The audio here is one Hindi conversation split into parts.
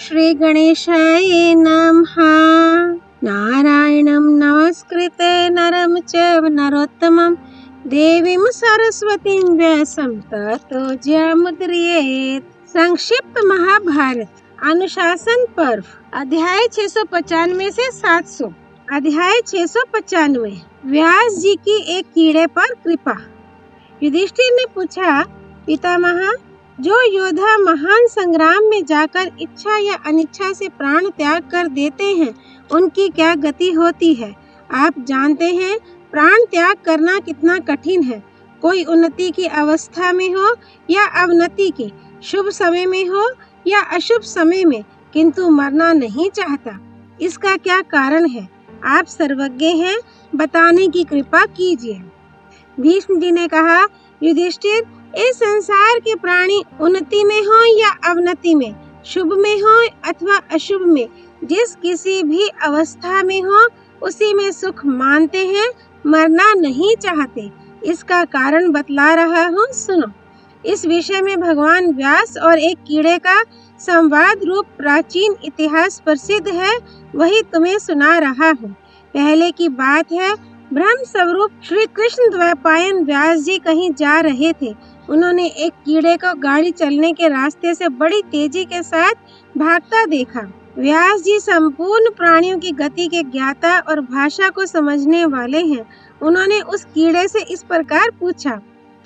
श्री गणेशाय नमः। नारायणं नमस्कृते नरं चैव नरोत्तमं देवीं सरस्वतीं व्यासं ततो जयमुदीरयेत्। संक्षिप्त महाभारत अनुशासन पर्व अध्याय 695 से 700। अध्याय 695 व्यास जी की एक कीड़े पर कृपा। युधिष्ठिर ने पूछा, पितामह, जो योद्धा महान संग्राम में जाकर इच्छा या अनिच्छा से प्राण त्याग कर देते हैं, उनकी क्या गति होती है? आप जानते हैं प्राण त्याग करना कितना कठिन है। कोई उन्नति की अवस्था में हो या अवनति की, शुभ समय में हो या अशुभ समय में, किंतु मरना नहीं चाहता। इसका क्या कारण है? आप सर्वज्ञ हैं, बताने की कृपा कीजिए। भीष्म जी ने कहा, युधिष्ठिर, इस संसार के प्राणी उन्नति में हो या अवनति में, शुभ में हो अथवा अशुभ में, जिस किसी भी अवस्था में हो, उसी में सुख मानते हैं, मरना नहीं चाहते। इसका कारण बतला रहा हूँ, सुनो। इस विषय में भगवान व्यास और एक कीड़े का संवाद रूप प्राचीन इतिहास प्रसिद्ध है, वही तुम्हें सुना रहा हूँ। पहले की बात है, ब्रह्म स्वरूप श्री कृष्ण द्वैपायन व्यास जी कहीं जा रहे थे। उन्होंने एक कीड़े को गाड़ी चलने के रास्ते से बड़ी तेजी के साथ भागता देखा। व्यास जी संपूर्ण प्राणियों की गति के ज्ञाता और भाषा को समझने वाले हैं। उन्होंने उस कीड़े से इस प्रकार पूछा,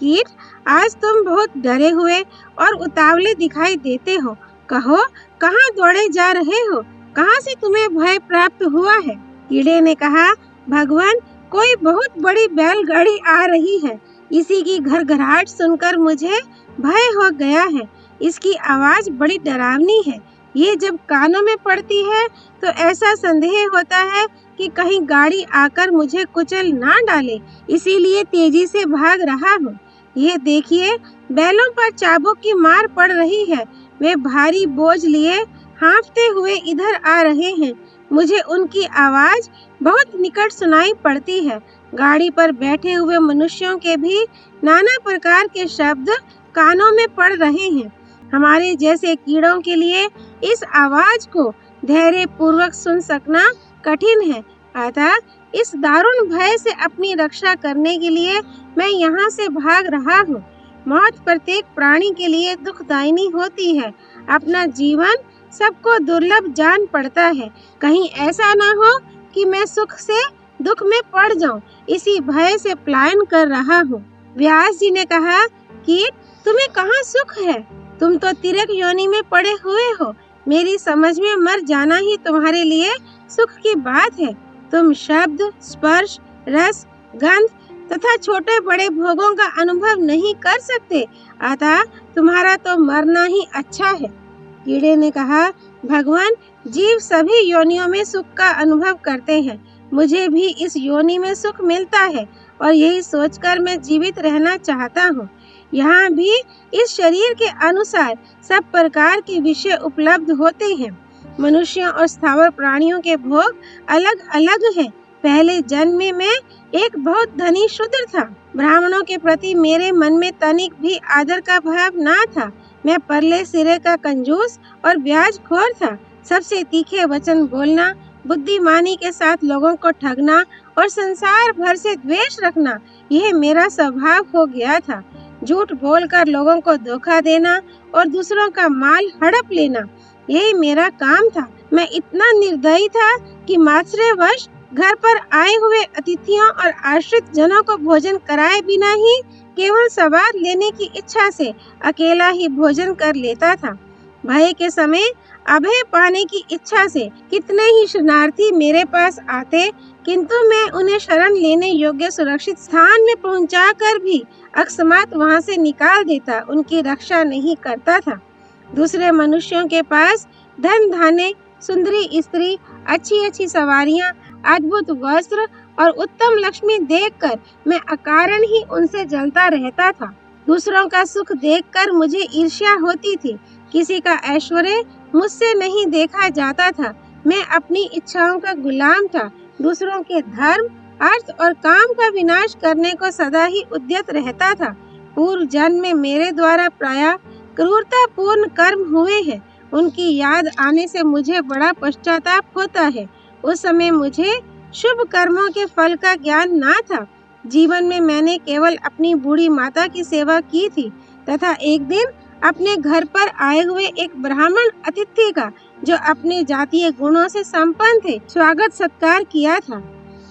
कीट, आज तुम बहुत डरे हुए और उतावले दिखाई देते हो। कहो, कहाँ दौड़े जा रहे हो? कहाँ से तुम्हें भय प्राप्त हुआ है? कीड़े ने कहा, भगवान, कोई बहुत बड़ी बैलगाड़ी आ रही है। इसी की घरघराहट सुनकर मुझे भय हो गया है। इसकी आवाज बड़ी डरावनी है। ये जब कानों में पड़ती है तो ऐसा संदेह होता है कि कहीं गाड़ी आकर मुझे कुचल ना डाले, इसीलिए तेजी से भाग रहा हूँ। ये देखिए, बैलों पर चाबुक की मार पड़ रही है। वे भारी बोझ लिए हाँफते हुए इधर आ रहे हैं। मुझे उनकी आवाज बहुत निकट सुनाई पड़ती है। गाड़ी पर बैठे हुए मनुष्यों के भी नाना प्रकार के शब्द कानों में पड़ रहे हैं। हमारे जैसे कीड़ों के लिए इस आवाज को धैर्य पूर्वक सुन सकना कठिन है। अतः इस दारुण भय से अपनी रक्षा करने के लिए मैं यहाँ से भाग रहा हूँ। मौत प्रत्येक प्राणी के लिए दुखदायिनी होती है। अपना जीवन सबको दुर्लभ जान पड़ता है। कहीं ऐसा ना हो कि मैं सुख से दुख में पड़ जाऊं, इसी भय से पलायन कर रहा हूँ। व्यास जी ने कहा, कि तुम्हें कहाँ सुख है? तुम तो तिर्यक योनि में पड़े हुए हो। मेरी समझ में मर जाना ही तुम्हारे लिए सुख की बात है। तुम शब्द, स्पर्श, रस, गंध तथा छोटे बड़े भोगों का अनुभव नहीं कर सकते। अतः तुम्हारा तो मरना ही अच्छा है। कीड़े ने कहा, भगवान, जीव सभी योनियों में सुख का अनुभव करते हैं। मुझे भी इस योनि में सुख मिलता है और यही सोचकर मैं जीवित रहना चाहता हूँ। यहाँ भी इस शरीर के अनुसार सब प्रकार के विषय उपलब्ध होते हैं। मनुष्यों और स्थावर प्राणियों के भोग अलग अलग हैं। पहले जन्म में मैं एक बहुत धनी शूद्र था। ब्राह्मणों के प्रति मेरे मन में तनिक भी आदर का भाव ना था। मैं परले सिरे का कंजूस और ब्याजखोर था। सबसे तीखे वचन बोलना, बुद्धिमानी के साथ लोगों को ठगना और संसार भर से द्वेष रखना, यह मेरा स्वभाव हो गया था। झूठ बोलकर लोगों को धोखा देना और दूसरों का माल हड़प लेना, यही मेरा काम था। मैं इतना निर्दयी था कि मात्सर्यवश घर पर आए हुए अतिथियों और आश्रित जनों को भोजन कराए बिना ही केवल स्वाद लेने की इच्छा से अकेला ही भोजन कर लेता था। भय के समय अभय पाने की इच्छा से कितने ही शरणार्थी मेरे पास आते, किंतु मैं उन्हें शरण लेने योग्य सुरक्षित स्थान में पहुंचाकर भी अकस्मात वहां से निकाल देता, उनकी रक्षा नहीं करता था। दूसरे मनुष्यों के पास धन धान्य, सुंदरी स्त्री, अच्छी अच्छी सवारियां, अद्भुत वस्त्र और उत्तम लक्ष्मी देखकर मैं अकारण ही उनसे जलता रहता था। दूसरों का सुख देखकर मुझे ईर्ष्या होती थी। किसी का ऐश्वर्य मुझसे नहीं देखा जाता था। मैं अपनी इच्छाओं का गुलाम था। दूसरों के धर्म, अर्थ और काम का विनाश करने को सदा ही उद्यत रहता था। पूर्व जन्म में मेरे द्वारा प्रायः क्रूरता पूर्ण कर्म हुए हैं। उनकी याद आने से मुझे बड़ा पश्चाताप होता है। उस समय मुझे शुभ कर्मों के फल का ज्ञान ना था। जीवन में मैंने केवल अपनी बूढ़ी माता की सेवा की थी तथा एक दिन अपने घर पर आए हुए एक ब्राह्मण अतिथि का, जो अपने जातीय गुणों से संपन्न थे, स्वागत सत्कार किया था।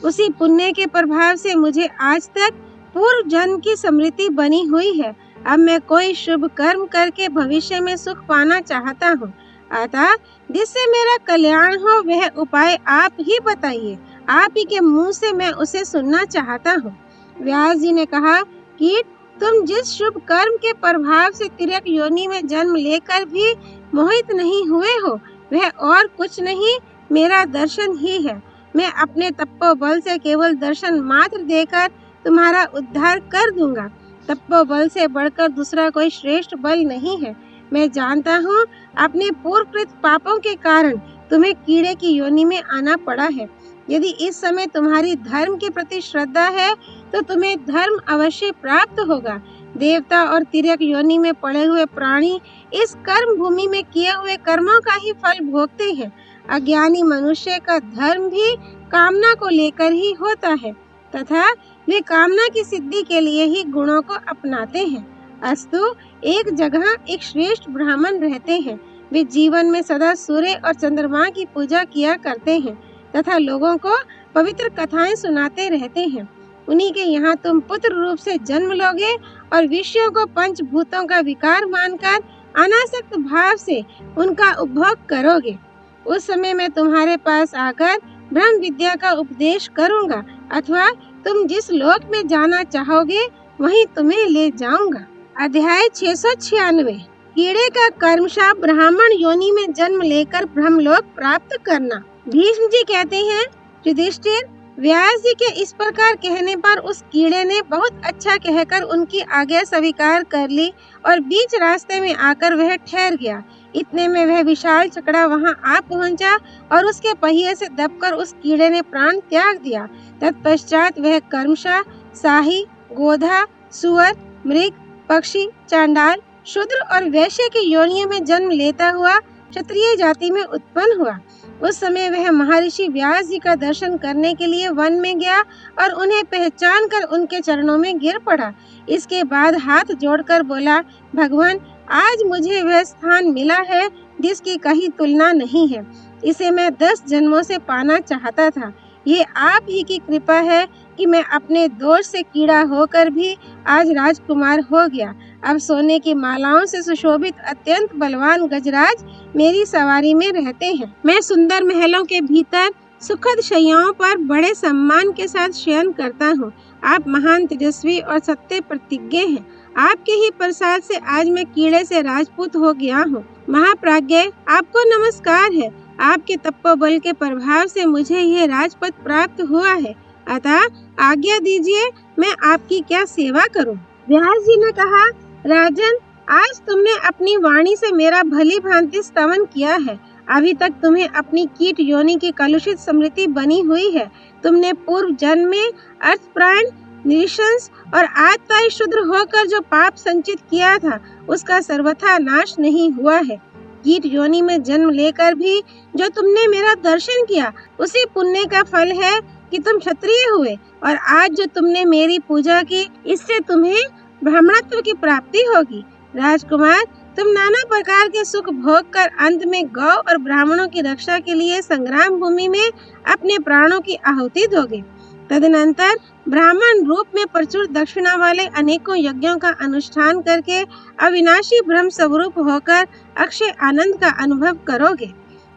उसी पुण्य के प्रभाव से मुझे आज तक पूर्व जन्म की स्मृति बनी हुई है। अब मैं कोई शुभ कर्म करके भविष्य में सुख पाना चाहता हूँ, अतः जिससे मेरा कल्याण हो वह उपाय आप ही बताइए। आप ही के मुंह से मैं उसे सुनना चाहता हूँ। व्यास जी ने कहा कि तुम जिस शुभ कर्म के प्रभाव से तिर्यक योनि में जन्म लेकर भी मोहित नहीं हुए हो, वह और कुछ नहीं, मेरा दर्शन ही है। मैं अपने तपोबल से केवल दर्शन मात्र देकर तुम्हारा उद्धार कर दूंगा। तपोबल से बढ़कर दूसरा कोई श्रेष्ठ बल नहीं है। मैं जानता हूँ अपने पूर्वकृत पापों के कारण तुम्हें कीड़े की योनि में आना पड़ा है। यदि इस समय तुम्हारी धर्म के प्रति श्रद्धा है तो तुम्हें धर्म अवश्य प्राप्त होगा। देवता और तिर्यक योनि में पड़े हुए प्राणी इस कर्म भूमि में किए हुए कर्मों का ही फल भोगते हैं। अज्ञानी मनुष्य का धर्म भी कामना को लेकर ही होता है तथा वे कामना की सिद्धि के लिए ही गुणों को अपनाते हैं। अस्तु, एक जगह एक श्रेष्ठ ब्राह्मण रहते हैं। वे जीवन में सदा सूर्य और चंद्रमा की पूजा किया करते हैं तथा लोगों को पवित्र कथाएं सुनाते रहते हैं। उन्हीं के यहाँ तुम पुत्र रूप से जन्म लोगे और विषयों को पंचभूतों का विकार मानकर अनासक्त भाव से उनका उपभोग करोगे। उस समय मैं तुम्हारे पास आकर ब्रह्म विद्या का उपदेश करूंगा अथवा तुम जिस लोक में जाना चाहोगे वहीं तुम्हें ले जाऊंगा। अध्याय 696। कीड़े का कर्मशाप ब्राह्मण योनि में जन्म लेकर ब्रह्मलोक प्राप्त करना। भीष्म जी कहते हैं, युधिष्ठिर, व्यास जी के इस प्रकार कहने पर उस कीड़े ने बहुत अच्छा कहकर उनकी आज्ञा स्वीकार कर ली और बीच रास्ते में आकर वह ठहर गया। इतने में वह विशाल छकड़ा वहां आ पहुंचा और उसके पहिए से दबकर उस कीड़े ने प्राण त्याग दिया। तत्पश्चात वह कर्मशा, साही, गोधा, सुअर, मृग, पक्षी, चांडाल, शूद्र और वैश्य की योनियों में जन्म लेता हुआ क्षत्रिय जाति में उत्पन्न हुआ। उस समय वह महर्षि व्यास जी का दर्शन करने के लिए वन में गया और उन्हें पहचान कर उनके चरणों में गिर पड़ा। इसके बाद हाथ जोड़कर बोला, भगवान, आज मुझे वह स्थान मिला है जिसकी कहीं तुलना नहीं है। इसे मैं 10 जन्मों से पाना चाहता था। ये आप ही की कृपा है कि मैं अपने दोष से कीड़ा होकर भी आज राजकुमार हो गया। अब सोने की मालाओं से सुशोभित अत्यंत बलवान गजराज मेरी सवारी में रहते हैं। मैं सुंदर महलों के भीतर सुखद शैयाओं पर बड़े सम्मान के साथ शयन करता हूँ। आप महान तेजस्वी और सत्य प्रतिज्ञ हैं। आपके ही प्रसाद से आज मैं कीड़े से राजपूत हो गया हूँ। महाप्राज्ञ, आपको नमस्कार है। आपके तपोबल के प्रभाव से मुझे यह राजपद प्राप्त हुआ है, अतः आज्ञा दीजिए मैं आपकी क्या सेवा करूं। व्यास जी ने कहा, राजन, आज तुमने अपनी वाणी से मेरा भली भांति स्तवन किया है। अभी तक तुम्हें अपनी कीट योनि की कलुषित स्मृति बनी हुई है। तुमने पूर्व जन्म में अर्थप्राण, निशंस और आत्ताई शूद्र होकर जो पाप संचित किया था उसका सर्वथा नाश नहीं हुआ है। कीट योनि में जन्म लेकर भी जो तुमने मेरा दर्शन किया उसी पुण्य का फल है कि तुम क्षत्रिय हुए और आज जो तुमने मेरी पूजा की इससे तुम्हें ब्राह्मणत्व की प्राप्ति होगी। राजकुमार, तुम नाना प्रकार के सुख भोग कर अंत में गौ और ब्राह्मणों की रक्षा के लिए संग्राम भूमि में अपने प्राणों की आहुति दोगे। तदनंतर ब्राह्मण रूप में प्रचुर दक्षिणा वाले अनेकों यज्ञों का अनुष्ठान करके अविनाशी ब्रह्म स्वरूप होकर अक्षय आनंद का अनुभव करोगे।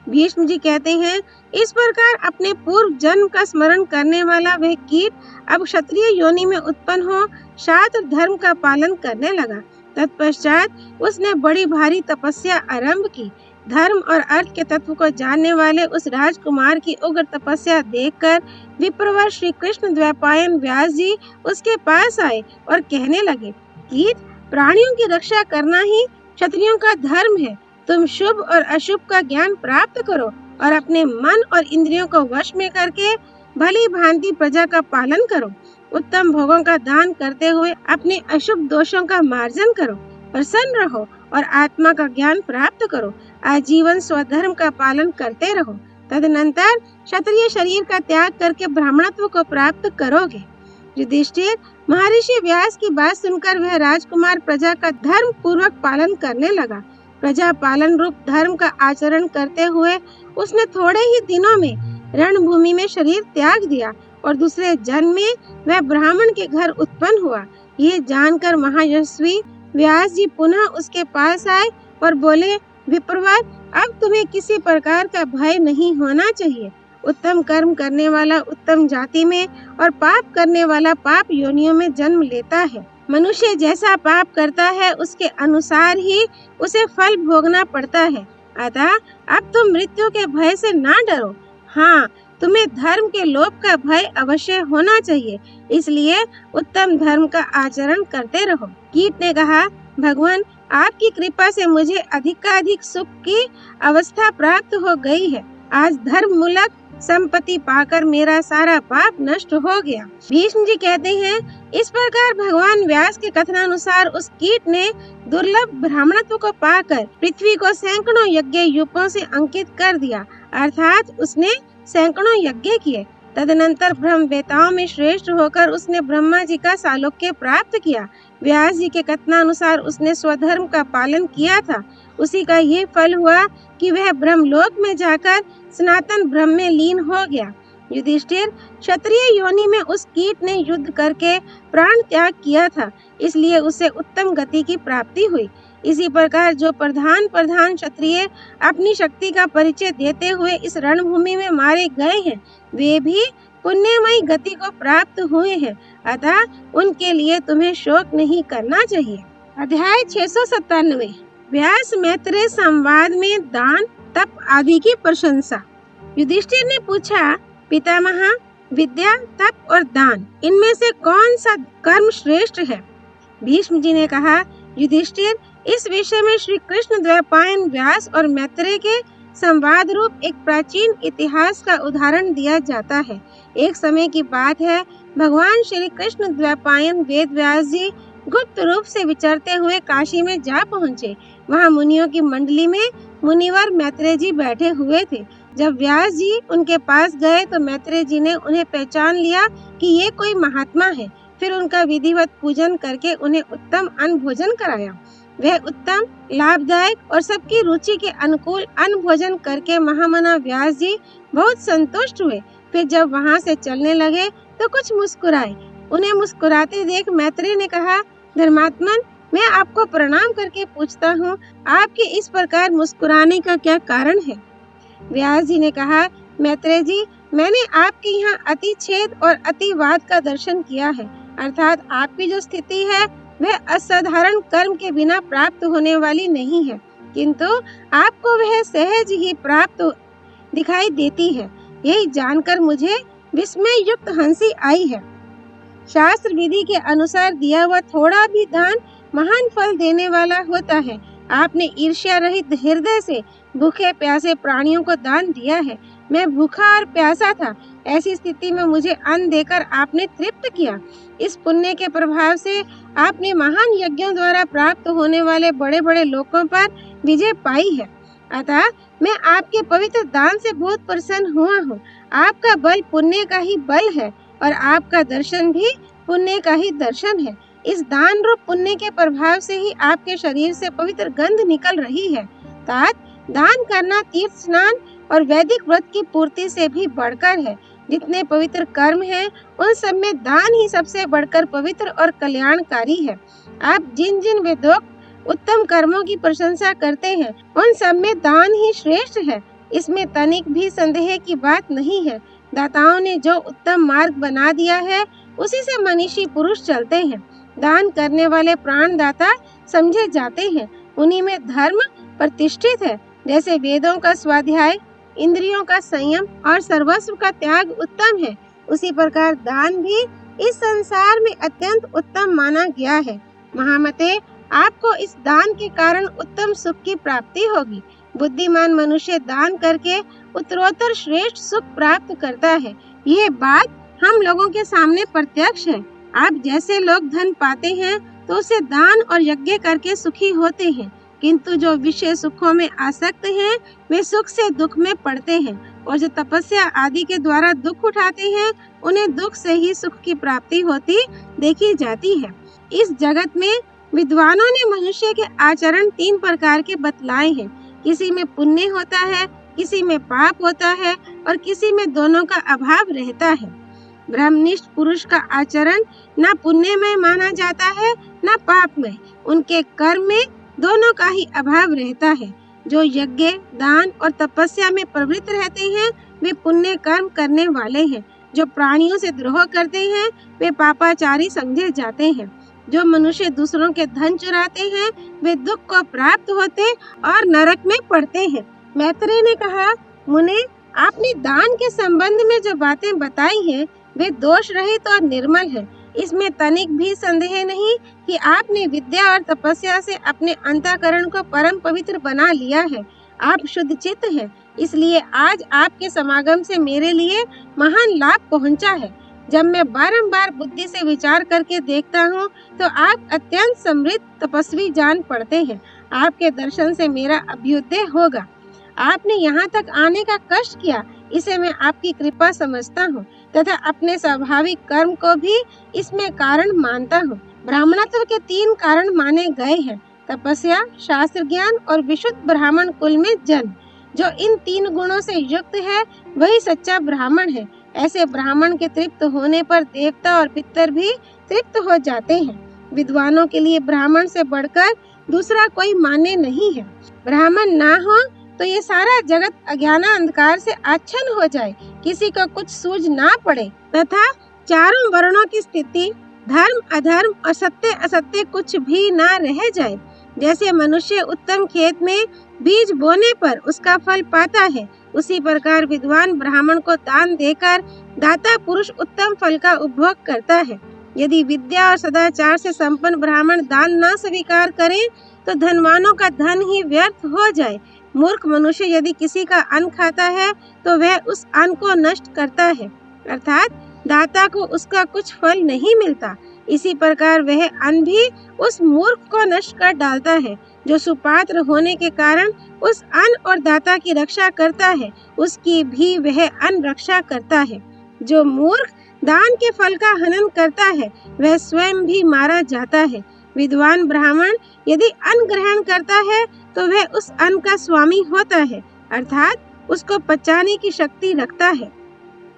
भीष्म जी कहते हैं, इस प्रकार अपने पूर्व जन्म का स्मरण करने वाला वह कीट अब क्षत्रिय योनि में उत्पन्न हो शास्त्र धर्म का पालन करने लगा। तत्पश्चात उसने बड़ी भारी तपस्या आरंभ की। धर्म और अर्थ के तत्व को जानने वाले उस राजकुमार की उग्र तपस्या देखकर विप्रवर श्री कृष्ण द्वैपायन व्यास जी उसके पास आए और कहने लगे, कीट, प्राणियों की रक्षा करना ही क्षत्रियों का धर्म है। तुम शुभ और अशुभ का ज्ञान प्राप्त करो और अपने मन और इंद्रियों को वश में करके भली भांति प्रजा का पालन करो। उत्तम भोगों का दान करते हुए अपने अशुभ दोषों का मार्जन करो। प्रसन्न रहो और आत्मा का ज्ञान प्राप्त करो। आजीवन स्वधर्म का पालन करते रहो। तदनंतर क्षत्रिय शरीर का त्याग करके ब्राह्मणत्व को प्राप्त करोगे। युधिष्ठिर, महर्षि व्यास की बात सुनकर वह राजकुमार प्रजा का धर्म पूर्वक पालन करने लगा। प्रजा पालन रूप धर्म का आचरण करते हुए उसने थोड़े ही दिनों में रणभूमि में शरीर त्याग दिया और दूसरे जन्म में वह ब्राह्मण के घर उत्पन्न हुआ। ये जानकर महायशस्वी व्यास जी पुनः उसके पास आए और बोले, विप्रवर, अब तुम्हें किसी प्रकार का भय नहीं होना चाहिए। उत्तम कर्म करने वाला उत्तम जाति में और पाप करने वाला पाप योनियों में जन्म लेता है। मनुष्य जैसा पाप करता है उसके अनुसार ही उसे फल भोगना पड़ता है। अतः अब तुम मृत्यु के भय से ना डरो। हाँ, तुम्हें धर्म के लोप का भय अवश्य होना चाहिए, इसलिए उत्तम धर्म का आचरण करते रहो। कीट ने कहा, भगवान, आपकी कृपा से मुझे अधिकाधिक सुख की अवस्था प्राप्त हो गई है। आज धर्म मूलक संपत्ति पाकर मेरा सारा पाप नष्ट हो गया। भीष्म जी कहते हैं, इस प्रकार भगवान व्यास के कथनानुसार उस कीट ने दुर्लभ ब्राह्मणत्व को पाकर पृथ्वी को सैकड़ों यज्ञ यूपों से अंकित कर दिया, अर्थात उसने सैकड़ों यज्ञ किए। तदनंतर ब्रह्म वेताओं में श्रेष्ठ होकर उसने ब्रह्मा जी का सालोक्य प्राप्त किया। व्यास जी के कथनानुसार उसने स्वधर्म का पालन किया था। उसी का ये फल हुआ कि वह ब्रह्मलोक में जाकर सनातन ब्रह्म में लीन हो गया। युधिष्ठिर, क्षत्रिय योनि में उस कीट ने युद्ध करके प्राण त्याग किया था, इसलिए उसे उत्तम गति की प्राप्ति हुई। इसी प्रकार जो प्रधान क्षत्रिय अपनी शक्ति का परिचय देते हुए इस रणभूमि में मारे गए हैं, वे भी पुण्यमयी गति को प्राप्त हुए हैं। अतः उनके लिए तुम्हें शोक नहीं करना चाहिए। अध्याय 697। व्यास मैत्रेय संवाद में दान, तप आदि की प्रशंसा। युधिष्ठिर ने पूछा, पितामह, विद्या, तप और दान, इनमें से कौन सा कर्म श्रेष्ठ है? भीष्म जी ने कहा, युधिष्ठिर, इस विषय में श्री कृष्ण द्वैपायन व्यास और मैत्रेय के संवाद रूप एक प्राचीन इतिहास का उदाहरण दिया जाता है। एक समय की बात है, भगवान श्री कृष्ण द्वैपायन वेद व्यास जी गुप्त रूप से विचरते हुए काशी में जा पहुँचे। वहाँ मुनियों की मंडली में मुनिवर मैत्रेय जी बैठे हुए थे। जब व्यास जी उनके पास गए तो मैत्रेय जी ने उन्हें पहचान लिया कि ये कोई महात्मा है। फिर उनका विधिवत पूजन करके उन्हें उत्तम अन्न भोजन कराया। वह उत्तम, लाभदायक और सबकी रुचि के अनुकूल अन्न भोजन करके महामना व्यास जी बहुत संतुष्ट हुए। फिर जब वहाँ से चलने लगे तो कुछ मुस्कुराए। उन्हें मुस्कुराते देख मैत्रेय ने कहा, धर्मात्मन, मैं आपको प्रणाम करके पूछता हूँ, आपके इस प्रकार मुस्कुराने का क्या कारण है? व्यास जी ने कहा, मैत्रेय जी, मैंने आपके यहाँ अति छेद और अतिवाद का दर्शन किया है, अर्थात आपकी जो स्थिति है वह असाधारण कर्म के बिना प्राप्त होने वाली नहीं है, किंतु आपको वह सहज ही प्राप्त दिखाई देती है। यही जानकर मुझे विस्मय युक्त हंसी आई है। शास्त्र विधि के अनुसार दिया हुआ थोड़ा भी दान महान फल देने वाला होता है। आपने ईर्ष्या रहित हृदय से भूखे प्यासे प्राणियों को दान दिया है। मैं भूखा और प्यासा था, ऐसी स्थिति में मुझे अन्न देकर आपने तृप्त किया। इस पुण्य के प्रभाव से आपने महान यज्ञों द्वारा प्राप्त होने वाले बड़े बड़े लोकों पर विजय पाई है। अतः मैं आपके पवित्र दान से बहुत प्रसन्न हुआ हूँ। आपका बल पुण्य का ही बल है और आपका दर्शन भी पुण्य का ही दर्शन है। इस दान रूप पुण्य के प्रभाव से ही आपके शरीर से पवित्र गंध निकल रही है। तात, दान करना तीर्थ स्नान और वैदिक व्रत की पूर्ति से भी बढ़कर है। जितने पवित्र कर्म हैं, उन सब में दान ही सबसे बढ़कर पवित्र और कल्याणकारी है। आप जिन जिन वेदोक्त उत्तम कर्मों की प्रशंसा करते हैं, उन सब में दान ही श्रेष्ठ है। इसमें तनिक भी संदेह की बात नहीं है। दाताओं ने जो उत्तम मार्ग बना दिया है, उसी से मनीषी पुरुष चलते हैं। दान करने वाले प्राणदाता समझे जाते हैं। उन्हीं में धर्म प्रतिष्ठित है। जैसे वेदों का स्वाध्याय, इंद्रियों का संयम और सर्वस्व का त्याग उत्तम है, उसी प्रकार दान भी इस संसार में अत्यंत उत्तम माना गया है। महामते, आपको इस दान के कारण उत्तम सुख की प्राप्ति होगी। बुद्धिमान मनुष्य दान करके उत्तरोत्तर श्रेष्ठ सुख प्राप्त करता है। ये बात हम लोगों के सामने प्रत्यक्ष है। आप जैसे लोग धन पाते हैं तो उसे दान और यज्ञ करके सुखी होते हैं। किंतु जो विषय सुखों में आसक्त हैं, वे सुख से दुख में पड़ते हैं, और जो तपस्या आदि के द्वारा दुख उठाते हैं, उन्हें दुख से ही सुख की प्राप्ति होती देखी जाती है। इस जगत में विद्वानों ने मनुष्य के आचरण 3 प्रकार के बतलाए हैं। किसी में पुण्य होता है, किसी में पाप होता है और किसी में दोनों का अभाव रहता है। ब्रह्मनिष्ठ पुरुष का आचरण न पुण्य में माना जाता है न पाप में। उनके कर्म में दोनों का ही अभाव रहता है। जो यज्ञ, दान और तपस्या में प्रवृत्त रहते हैं, वे पुण्य कर्म करने वाले हैं। जो प्राणियों से द्रोह करते हैं, वे पापाचारी समझे जाते हैं। जो मनुष्य दूसरों के धन चुराते हैं, वे दुख को प्राप्त होते और नरक में पड़ते हैं। मैत्रेय ने कहा, मुने, आपने दान के संबंध में जो बातें बताई हैं, वे दोष रहित और निर्मल है। इसमें तनिक भी संदेह नहीं कि आपने विद्या और तपस्या से अपने अंतःकरण को परम पवित्र बना लिया है। आप शुद्ध चित्त हैं, इसलिए आज आपके समागम से मेरे लिए महान लाभ पहुंचा है। जब मैं बारंबार बुद्धि से विचार करके देखता हूँ, तो आप अत्यंत समृद्ध तपस्वी जान पड़ते हैं। आपके दर्शन से मेरा अभ्युदय होगा। आपने यहाँ तक आने का कष्ट किया, इसे मैं आपकी कृपा समझता हूँ तथा अपने स्वाभाविक कर्म को भी इसमें कारण मानता हूँ। ब्राह्मणत्व के 3 कारण माने गए हैं: तपस्या, शास्त्र ज्ञान और विशुद्ध ब्राह्मण कुल में जन्म। जो इन 3 गुणों से युक्त है, वही सच्चा ब्राह्मण है। ऐसे ब्राह्मण के तृप्त होने पर देवता और पितर भी तृप्त हो जाते हैं। विद्वानों के लिए ब्राह्मण से बढ़कर दूसरा कोई मान्य नहीं है। ब्राह्मण ना हो तो ये सारा जगत अज्ञाना अंधकार से आच्छन्न हो जाए, किसी को कुछ सूझ ना पड़े तथा चारों वर्णों की स्थिति, धर्म अधर्म और सत्य असत्य कुछ भी ना रह जाए। जैसे मनुष्य उत्तम खेत में बीज बोने पर उसका फल पाता है, उसी प्रकार विद्वान ब्राह्मण को दान देकर दाता पुरुष उत्तम फल का उपभोग करता है। यदि विद्या और सदाचार से संपन्न ब्राह्मण दान न स्वीकार करें, तो धनवानों का धन ही व्यर्थ हो जाए। मूर्ख मनुष्य यदि किसी का अन्न खाता है, तो वह उस अन्न को नष्ट करता है, अर्थात दाता को उसका कुछ फल नहीं मिलता। इसी प्रकार वह अन्न भी उस मूर्ख को नष्ट कर डालता है। जो सुपात्र होने के कारण उस अन्न और दाता की रक्षा करता है, उसकी भी वह अन्न रक्षा करता है। जो मूर्ख दान के फल का हनन करता है, वह स्वयं भी मारा जाता है। विद्वान ब्राह्मण यदि अन्न ग्रहण करता है, तो वह उस अन्न का स्वामी होता है, अर्थात उसको पचाने की शक्ति रखता है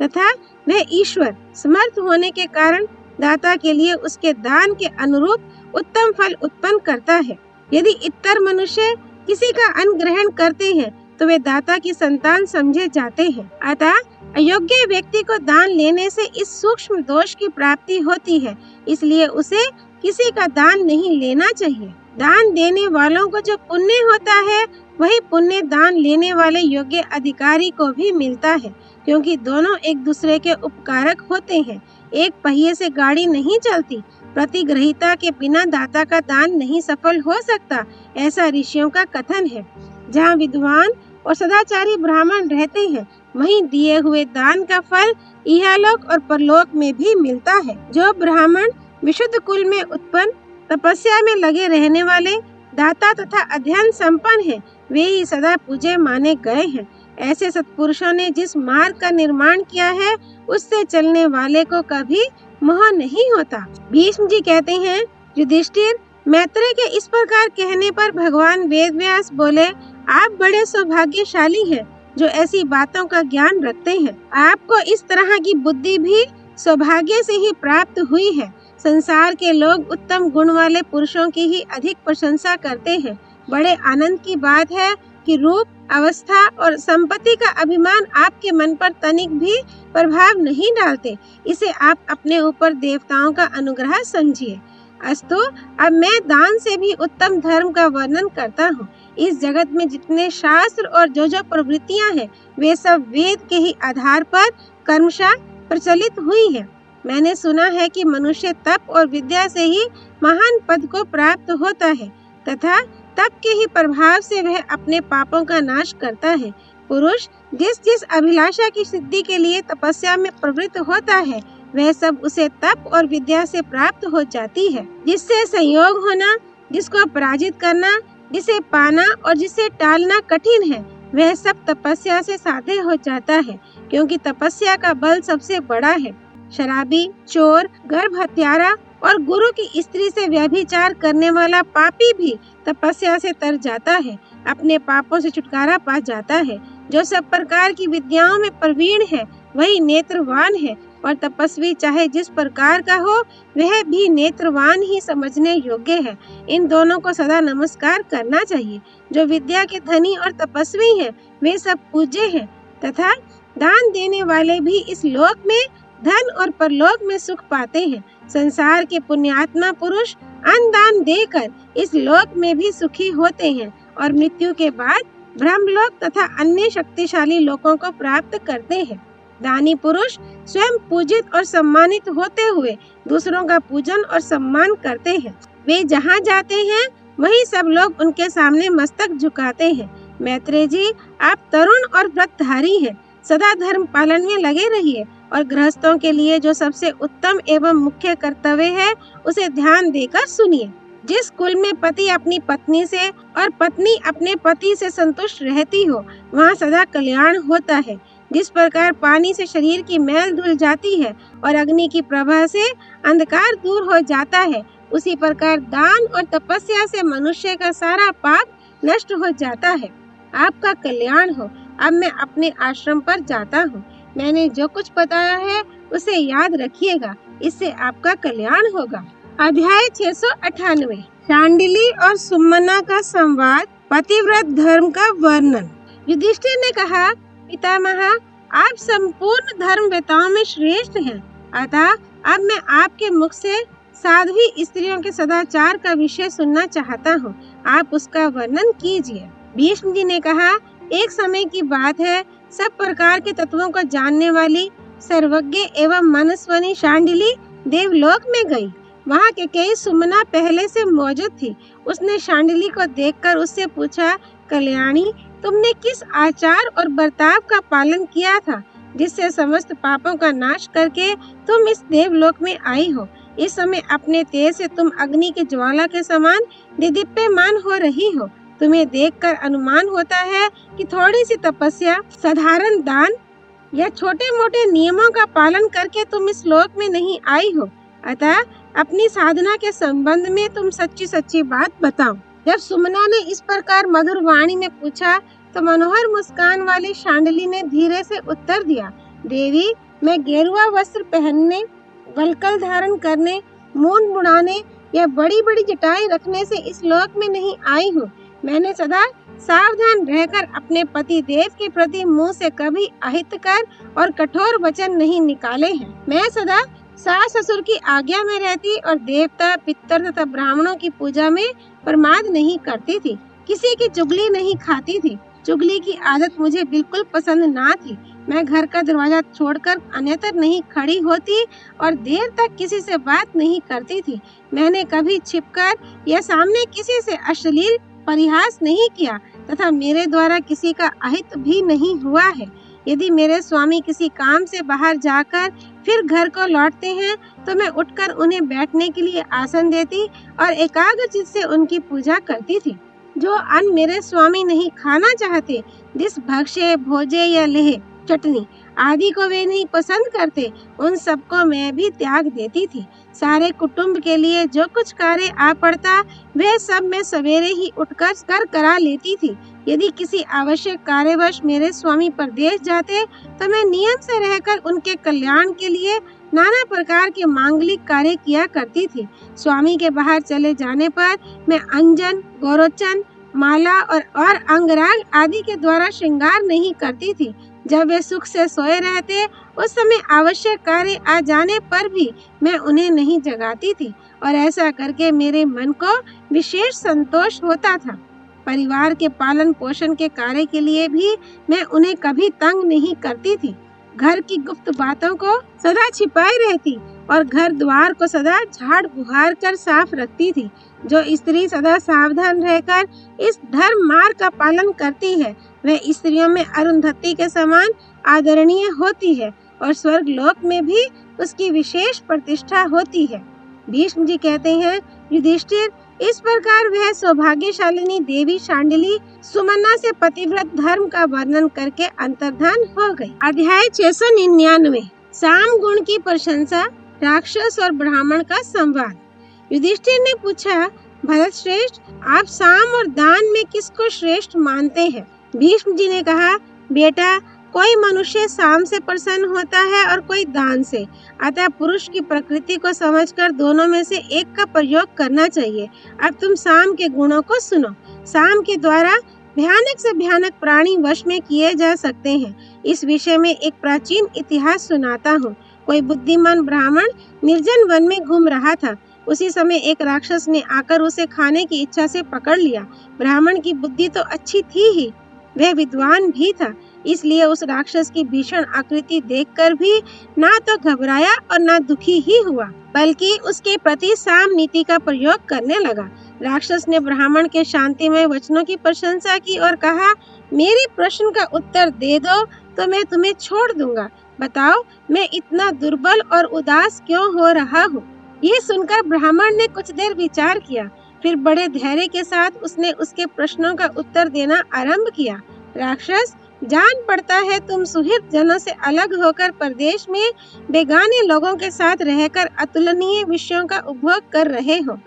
तथा वह ईश्वर समर्थ होने के कारण दाता के लिए उसके दान के अनुरूप उत्तम फल उत्पन्न करता है। यदि इतर मनुष्य किसी का अन्न ग्रहण करते हैं, तो वे दाता की संतान समझे जाते हैं। अतः अयोग्य व्यक्ति को दान लेने से इस सूक्ष्म दोष की प्राप्ति होती है, इसलिए उसे किसी का दान नहीं लेना चाहिए। दान देने वालों को जो पुण्य होता है, वही पुण्य दान लेने वाले योग्य अधिकारी को भी मिलता है, क्योंकि दोनों एक दूसरे के उपकारक होते हैं। एक पहिए से गाड़ी नहीं चलती। प्रतिग्रहिता के बिना दाता का दान नहीं सफल हो सकता, ऐसा ऋषियों का कथन है। जहाँ विद्वान और सदाचारी ब्राह्मण रहते हैं, वहीं दिए हुए दान का फल इहलोक और परलोक में भी मिलता है। जो ब्राह्मण विशुद्ध कुल में उत्पन्न, तपस्या में लगे रहने वाले, दाता तथा अध्ययन संपन्न है, वे ही सदा पूज्य माने गए हैं। ऐसे सत्पुरुषों ने जिस मार्ग का निर्माण किया है, उससे चलने वाले को कभी मोह नहीं होता। भीष्म जी कहते हैं, युधिष्ठिर, मैत्रेय के इस प्रकार कहने पर भगवान वेदव्यास बोले, आप बड़े सौभाग्यशाली हैं जो ऐसी बातों का ज्ञान रखते हैं। आपको इस तरह की बुद्धि भी सौभाग्य से ही प्राप्त हुई है। संसार के लोग उत्तम गुण वाले पुरुषों की ही अधिक प्रशंसा करते हैं। बड़े आनंद की बात है कि रूप, अवस्था और संपत्ति का अभिमान आपके मन पर तनिक भी प्रभाव नहीं डालते। इसे आप अपने ऊपर देवताओं का अनुग्रह समझिए। अस्तु, अब मैं दान से भी उत्तम धर्म का वर्णन करता हूँ। इस जगत में जितने शास्त्र और जो प्रवृत्तियाँ हैं, वे सब वेद के ही आधार पर कर्मशः प्रचलित हुई है। मैंने सुना है कि मनुष्य तप और विद्या से ही महान पद को प्राप्त होता है तथा तप के ही प्रभाव से वह अपने पापों का नाश करता है। पुरुष जिस जिस अभिलाषा की सिद्धि के लिए तपस्या में प्रवृत्त होता है, वह सब उसे तप और विद्या से प्राप्त हो जाती है। जिससे संयोग होना, जिसको पराजित करना, जिसे पाना और जिसे टालना कठिन है, वह सब तपस्या से साध्य हो जाता है, क्योंकि तपस्या का बल सबसे बड़ा है। शराबी, चोर, गर्भ हत्यारा और गुरु की स्त्री से व्यभिचार करने वाला पापी भी तपस्या से तर जाता है, अपने पापों से छुटकारा पा जाता है। जो सब प्रकार की विद्याओं में प्रवीण है, वही नेत्रवान है, और तपस्वी चाहे जिस प्रकार का हो, वह भी नेत्रवान ही समझने योग्य है। इन दोनों को सदा नमस्कार करना चाहिए। जो विद्या के धनी और तपस्वी हैं, वे सब पूज्य हैं, तथा दान देने वाले भी इस लोक में धन और परलोक में सुख पाते हैं। संसार के पुण्यात्मा पुरुष अन्न दान देकर इस लोक में भी सुखी होते हैं और मृत्यु के बाद ब्रह्मलोक तथा अन्य शक्तिशाली लोकों को प्राप्त करते हैं। दानी पुरुष स्वयं पूजित और सम्मानित होते हुए दूसरों का पूजन और सम्मान करते हैं। वे जहाँ जाते हैं, वहीं सब लोग उनके सामने मस्तक झुकाते हैं। मैत्रेय जी, आप तरुण और व्रतधारी हैं, सदा धर्म पालन में लगे रहिए और गृहस्थों के लिए जो सबसे उत्तम एवं मुख्य कर्तव्य है, उसे ध्यान देकर सुनिए। जिस कुल में पति अपनी पत्नी से और पत्नी अपने पति से संतुष्ट रहती हो, वहाँ सदा कल्याण होता है। जिस प्रकार पानी से शरीर की मैल धुल जाती है और अग्नि की प्रभा से अंधकार दूर हो जाता है, उसी प्रकार दान और तपस्या से मनुष्य का सारा पाप नष्ट हो जाता है। आपका कल्याण हो। अब मैं अपने आश्रम पर जाता हूँ। मैंने जो कुछ बताया है उसे याद रखिएगा, इससे आपका कल्याण होगा। अध्याय 698। शांडिली और सुमना का संवाद, पतिव्रत धर्म का वर्णन। युधिष्ठिर ने कहा, पितामह, आप संपूर्ण धर्मवेताओं में श्रेष्ठ हैं, अतः अब मैं आपके मुख से साध्वी स्त्रियों के सदाचार का विषय सुनना चाहता हूँ। आप उसका वर्णन कीजिए। भीष्म जी ने कहा, एक समय की बात है, सब प्रकार के तत्वों को जानने वाली सर्वज्ञ एवं मनस्विनी शांडिली देवलोक में गई। वहाँ केकई सुमना पहले से मौजूद थी। उसने शांडिली को देखकर उससे पूछा, कल्याणी, तुमने किस आचार और बर्ताव का पालन किया था, जिससे समस्त पापों का नाश करके तुम इस देवलोक में आई हो? इस समय अपने तेज से तुम अग्नि के ज्वाला के समान दिदीप्यमान हो रही हो। तुम्हें देखकर अनुमान होता है कि थोड़ी सी तपस्या, साधारण दान या छोटे मोटे नियमों का पालन करके तुम इस लोक में नहीं आई हो। अतः अपनी साधना के संबंध में तुम सच्ची सच्ची बात बताओ। जब सुमना ने इस प्रकार मधुर वाणी में पूछा, तो मनोहर मुस्कान वाली शांडिली ने धीरे से उत्तर दिया, देवी, मैं गेरुआ वस्त्र पहनने, वल्कल धारण करने, मूंछ मुड़ाने या बड़ी बड़ी जटाएं रखने से इस लोक में नहीं आई हूँ। मैंने सदा सावधान रहकर अपने पति देव के प्रति मुंह से कभी अहितकर और कठोर वचन नहीं निकाले हैं। मैं सदा सास ससुर की आज्ञा में रहती और देवता, पितर तथा ब्राह्मणों की पूजा में प्रमाद नहीं करती थी। किसी की चुगली नहीं खाती थी। चुगली की आदत मुझे बिल्कुल पसंद ना थी। मैं घर का दरवाजा छोड़कर अन्यत्र नहीं खड़ी होती और देर तक किसी से बात नहीं करती थी। मैंने कभी छिपकर या सामने किसी से अश्लील परिहास नहीं किया तथा मेरे द्वारा किसी का अहित भी नहीं हुआ है। यदि मेरे स्वामी किसी काम से बाहर जाकर फिर घर को लौटते हैं, तो मैं उठकर उन्हें बैठने के लिए आसन देती और एकाग्रचित्त से उनकी पूजा करती थी। जो अन्न मेरे स्वामी नहीं खाना चाहते, जिस भक्ष्य, भोजे या लेह, चटनी आदि को वे नहीं पसंद करते, उन सबको मैं भी त्याग देती थी। सारे कुटुंब के लिए जो कुछ कार्य आ पड़ता, वह सब मैं सवेरे ही उठकर करा लेती थी। यदि किसी आवश्यक कार्यवश मेरे स्वामी परदेश जाते, तो मैं नियम से रहकर उनके कल्याण के लिए नाना प्रकार के मांगलिक कार्य किया करती थी। स्वामी के बाहर चले जाने पर मैं अंजन, गोरोचन, माला और अंगराग आदि के द्वारा श्रृंगार नहीं करती थी। जब वे सुख से सोए रहते, उस समय आवश्यक कार्य आ जाने पर भी मैं उन्हें नहीं जगाती थी और ऐसा करके मेरे मन को विशेष संतोष होता था। परिवार के पालन पोषण के कार्य के लिए भी मैं उन्हें कभी तंग नहीं करती थी। घर की गुप्त बातों को सदा छिपाए रहती और घर द्वार को सदा झाड़ बुहार कर साफ रखती थी। जो स्त्री सदा सावधान रहकर इस धर्म मार्ग का पालन करती है, वह स्त्रियों में अरुंधति के समान आदरणीय होती है और स्वर्ग लोक में भी उसकी विशेष प्रतिष्ठा होती है। भीष्म जी कहते हैं, युधिष्ठिर, इस प्रकार वह सौभाग्यशालिनी देवी शांडिली सुमना से पतिव्रत धर्म का वर्णन करके अंतर्धान हो गई। अध्याय 699 साम गुण की प्रशंसा, राक्षस और ब्राह्मण का संवाद। युधिष्ठिर ने पूछा, भरत श्रेष्ठ, आप साम और दान में किसको श्रेष्ठ मानते हैं? भीष्म जी ने कहा, बेटा, कोई मनुष्य साम से प्रसन्न होता है और कोई दान से, अतः पुरुष की प्रकृति को समझकर दोनों में से एक का प्रयोग करना चाहिए। अब तुम साम के गुणों को सुनो। साम के द्वारा भयानक से भयानक प्राणी वश में किए जा सकते हैं। इस विषय में एक प्राचीन इतिहास सुनाता हूँ। कोई बुद्धिमान ब्राह्मण निर्जन वन में घूम रहा था। उसी समय एक राक्षस ने आकर उसे खाने की इच्छा से पकड़ लिया। ब्राह्मण की बुद्धि तो अच्छी थी ही, वह विद्वान भी था, इसलिए उस राक्षस की भीषण आकृति देखकर भी ना तो घबराया और ना दुखी ही हुआ, बल्कि उसके प्रति साम नीति का प्रयोग करने लगा। राक्षस ने ब्राह्मण के शांतिमय वचनों की प्रशंसा की और कहा, मेरे प्रश्न का उत्तर दे दो तो मैं तुम्हें छोड़ दूंगा। बताओ, मैं इतना दुर्बल और उदास क्यों हो रहा हूँ? ये सुनकर ब्राह्मण ने कुछ देर विचार किया, फिर बड़े धैर्य के साथ उसने उसके प्रश्नों का उत्तर देना आरंभ किया। राक्षस, जान पड़ता है तुम सुहृद जनों से अलग होकर प्रदेश में बेगाने लोगों के साथ रहकर अतुलनीय विषयों का उपभोग कर रहे हो।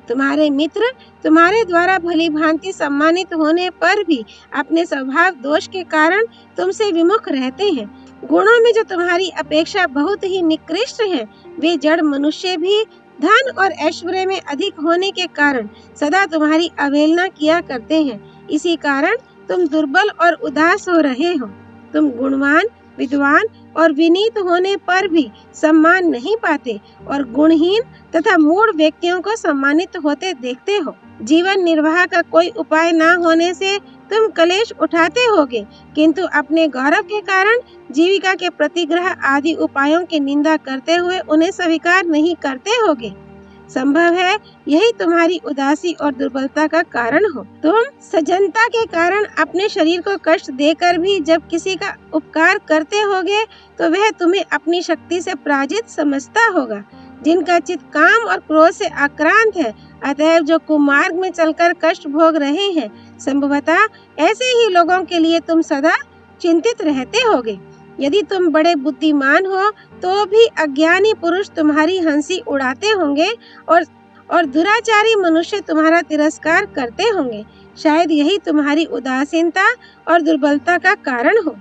तुम्हारे मित्र तुम्हारे द्वारा भली भांति सम्मानित होने पर भी अपने स्वभाव दोष के कारण तुमसे विमुख रहते हैं। गुणों में जो तुम्हारी अपेक्षा बहुत ही निकृष्ट है, वे जड़ मनुष्य भी धन और ऐश्वर्य में अधिक होने के कारण सदा तुम्हारी अवहेलना किया करते हैं। इसी कारण तुम दुर्बल और उदास हो रहे हो। तुम गुणवान, विद्वान और विनीत होने पर भी सम्मान नहीं पाते और गुणहीन तथा मूढ़ व्यक्तियों को सम्मानित होते देखते हो। जीवन निर्वाह का कोई उपाय न होने से तुम कलेश उठाते होगे, किंतु अपने गौरव के कारण जीविका के प्रतिग्रह आदि उपायों की निंदा करते हुए उन्हें स्वीकार नहीं करते होगे। संभव है यही तुम्हारी उदासी और दुर्बलता का कारण हो। तुम सज्जनता के कारण अपने शरीर को कष्ट देकर भी जब किसी का उपकार करते होगे तो वह तुम्हें अपनी शक्ति से पराजित समझता होगा। जिनका चित्त काम और क्रोध से आक्रांत है, अतएव जो कुमार्ग में चलकर कष्ट भोग रहे हैं, संभवतः ऐसे ही लोगों के लिए तुम सदा चिंतित रहते होगे। यदि तुम बड़े बुद्धिमान हो तो भी अज्ञानी पुरुष तुम्हारी हंसी उड़ाते होंगे और दुराचारी मनुष्य तुम्हारा तिरस्कार करते होंगे। शायद यही तुम्हारी उदासीनता और दुर्बलता का कारण हो।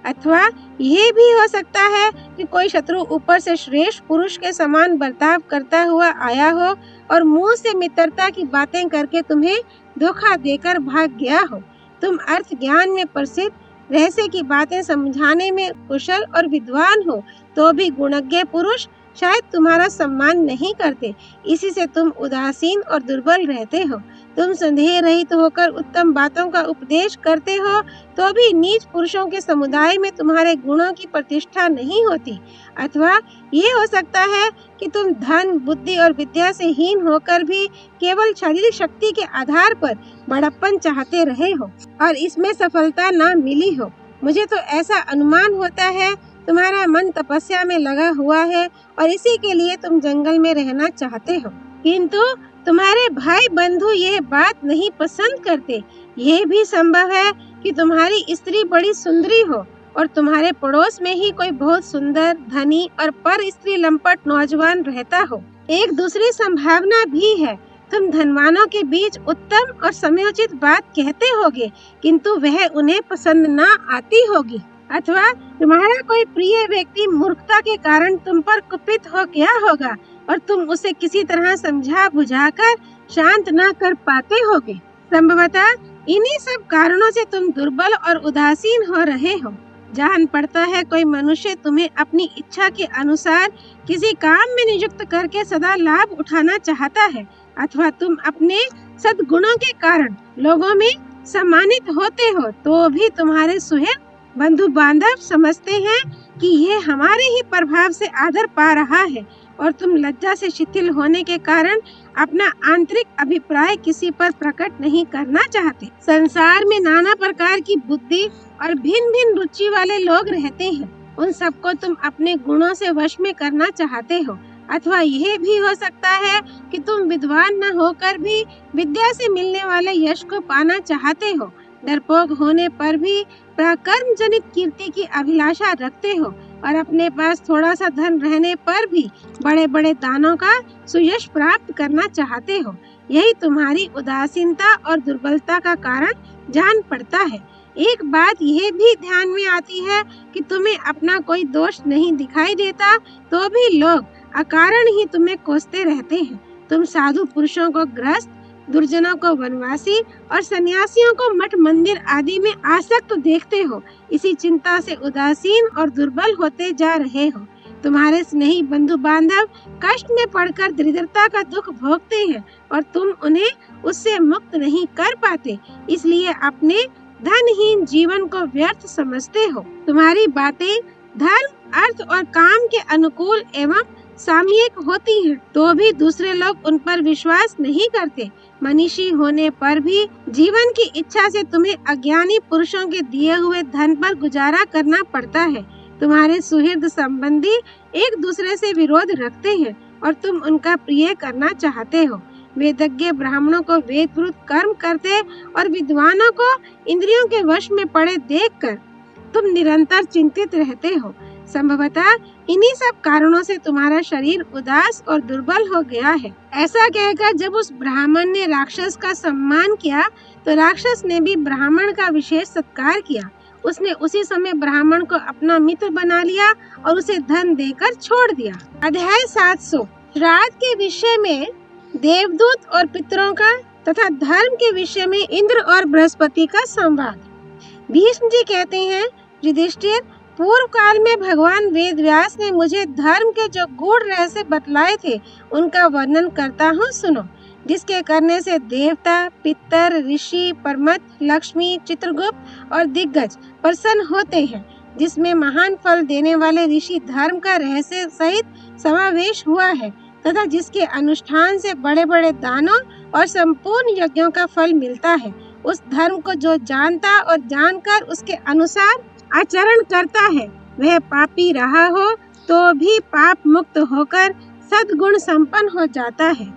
अथवा यह भी हो सकता है कि कोई शत्रु ऊपर से श्रेष्ठ पुरुष के समान बर्ताव करता हुआ आया हो और मुंह से मित्रता की बातें करके तुम्हें धोखा देकर भाग गया हो। तुम अर्थ ज्ञान में प्रसिद्ध, रहस्य की बातें समझाने में कुशल और विद्वान हो, तो भी गुणज्ञ पुरुष शायद तुम्हारा सम्मान नहीं करते। इसी से तुम उदासीन और दुर्बल रहते हो। तुम संदेह रहित होकर उत्तम बातों का उपदेश करते हो, तो भी नीच पुरुषों के समुदाय में तुम्हारे गुणों की प्रतिष्ठा नहीं होती। अथवा ये हो सकता है कि तुम धन, बुद्धि और विद्या से हीन होकर भी केवल शारीरिक शक्ति के आधार पर बड़प्पन चाहते रहे हो और इसमें सफलता न मिली हो। मुझे तो ऐसा अनुमान होता है तुम्हारा मन तपस्या में लगा हुआ है और इसी के लिए तुम जंगल में रहना चाहते हो, किंतु तुम्हारे भाई बंधु यह बात नहीं पसंद करते। यह भी संभव है कि तुम्हारी स्त्री बड़ी सुंदरी हो और तुम्हारे पड़ोस में ही कोई बहुत सुंदर, धनी और पर स्त्री लंपट नौजवान रहता हो। एक दूसरी संभावना भी है, तुम धनवानों के बीच उत्तम और समयोचित बात कहते होगे, किंतु वह उन्हें पसंद न आती होगी। अथवा तुम्हारा कोई प्रिय व्यक्ति मूर्खता के कारण तुम पर कुपित हो गया होगा और तुम उसे किसी तरह समझा बुझाकर शांत न कर पाते होगे। संभवतः इन्हीं सब कारणों से तुम दुर्बल और उदासीन हो रहे हो। जान पड़ता है कोई मनुष्य तुम्हें अपनी इच्छा के अनुसार किसी काम में नियुक्त करके सदा लाभ उठाना चाहता है, अथवा तुम अपने सद्गुणों के कारण लोगों में सम्मानित होते हो, तो भी तुम्हारे सुहृद बंधु बांधव समझते हैं कि यह हमारे ही प्रभाव से आदर पा रहा है और तुम लज्जा से शिथिल होने के कारण अपना आंतरिक अभिप्राय किसी पर प्रकट नहीं करना चाहते। संसार में नाना प्रकार की बुद्धि और भिन्न भिन्न रुचि वाले लोग रहते हैं। उन सबको तुम अपने गुणों से वश में करना चाहते हो। अथवा यह भी हो सकता है कि तुम विद्वान न होकर भी विद्या से मिलने वाले यश को पाना चाहते हो। डरपोक होने पर भी पराक्रम जनित कीर्ति की अभिलाषा रखते हो और अपने पास थोड़ा सा धन रहने पर भी बड़े बड़े दानों का सुयश प्राप्त करना चाहते हो। यही तुम्हारी उदासीनता और दुर्बलता का कारण जान पड़ता है। एक बात यह भी ध्यान में आती है कि तुम्हें अपना कोई दोष नहीं दिखाई देता, तो भी लोग अकारण ही तुम्हें कोसते रहते हैं। तुम साधु पुरुषों को ग्रस्त, दुर्जनों को वनवासी और सन्यासियों को मठ मंदिर आदि में आसक्त देखते हो। इसी चिंता से उदासीन और दुर्बल होते जा रहे हो। तुम्हारे स्नेही बंधु बांधव कष्ट में पड़कर दरिद्रता का दुख भोगते हैं और तुम उन्हें उससे मुक्त नहीं कर पाते, इसलिए अपने धनहीन जीवन को व्यर्थ समझते हो। तुम्हारी बातें धर्म, अर्थ और काम के अनुकूल एवं सामयिक होती हैं, तो भी दूसरे लोग उन पर विश्वास नहीं करते। मनीषी होने पर भी जीवन की इच्छा से तुम्हें अज्ञानी पुरुषों के दिए हुए धन पर गुजारा करना पड़ता है। तुम्हारे सुहृद संबंधी एक दूसरे से विरोध रखते हैं और तुम उनका प्रिय करना चाहते हो। वेदज्ञ ब्राह्मणों को वेदविरुद्ध कर्म करते और विद्वानों को इंद्रियों के वश में पड़े देखकर तुम निरंतर चिंतित रहते हो। संभवतः इन्हीं सब कारणों से तुम्हारा शरीर उदास और दुर्बल हो गया है। ऐसा कहकर जब उस ब्राह्मण ने राक्षस का सम्मान किया, तो राक्षस ने भी ब्राह्मण का विशेष सत्कार किया। उसने उसी समय ब्राह्मण को अपना मित्र बना लिया और उसे धन देकर छोड़ दिया। अध्याय 700 श्राद्ध के विषय में देवदूत और पितरों का तथा धर्म के विषय में इंद्र और बृहस्पति का संवाद। भीष्म जी कहते हैं, युधिष्ठिर, पूर्व काल में भगवान वेद व्यास ने मुझे धर्म के जो गूढ़ रहस्य बतलाए थे, उनका वर्णन करता हूँ, सुनो। जिसके करने से देवता, पितर, ऋषि, परमत, लक्ष्मी, चित्रगुप्त और दिग्गज प्रसन्न होते हैं, जिसमें महान फल देने वाले ऋषि धर्म का रहस्य सहित समावेश हुआ है, तथा जिसके अनुष्ठान से बड़े बड़े दानों और संपूर्ण यज्ञों का फल मिलता है। उस धर्म को जो जानता और जानकर उसके अनुसार आचरण करता है, वह पापी रहा हो तो भी पाप मुक्त होकर सद्गुण संपन्न हो जाता है।